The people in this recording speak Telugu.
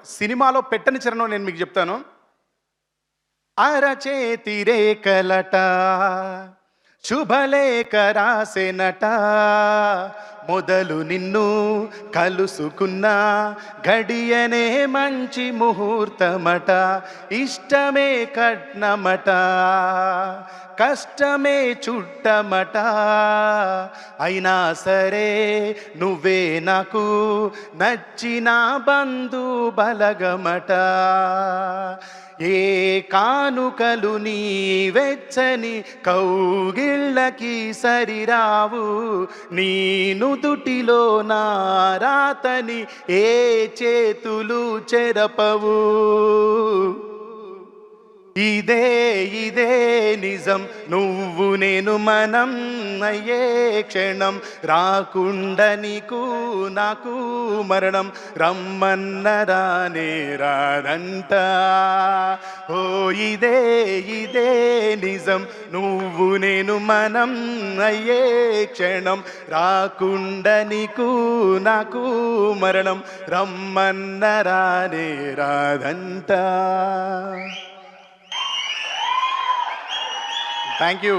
సినిమాలో పెట్టని చరణం నేను మీకు చెప్తాను. అరచేతి రేఖలట శుభలేఖ రాసెనట, మొదలు నిన్ను కలుసుకున్న గడియనే మంచి ముహూర్తమట, ఇష్టమే కట్నమట కష్టమే చుట్టమట, అయినా సరే నువ్వే నాకు నచ్చిన బంధు బలగమట, ఏ కానుకలు నీ వెచ్చని కౌగిళ్ళకి సరిరావు, నీ నుదుటిలో నా రాతని ఏ చేతులు చెరపవు, ఇదే ఇదే నిజం నువ్వు నేను మనం అయ్యే క్షణం, రాకుండా నీకు నాకు మరణం, రమ్మన్న రానే రాదంట, ఓ ఇదే ఇదే నిజం నువ్వు నేను మనం అయ్యే క్షణం, రాకుండా నీకు నాకు మరణం, రమ్మన్న రానే రాదంట. Thank you.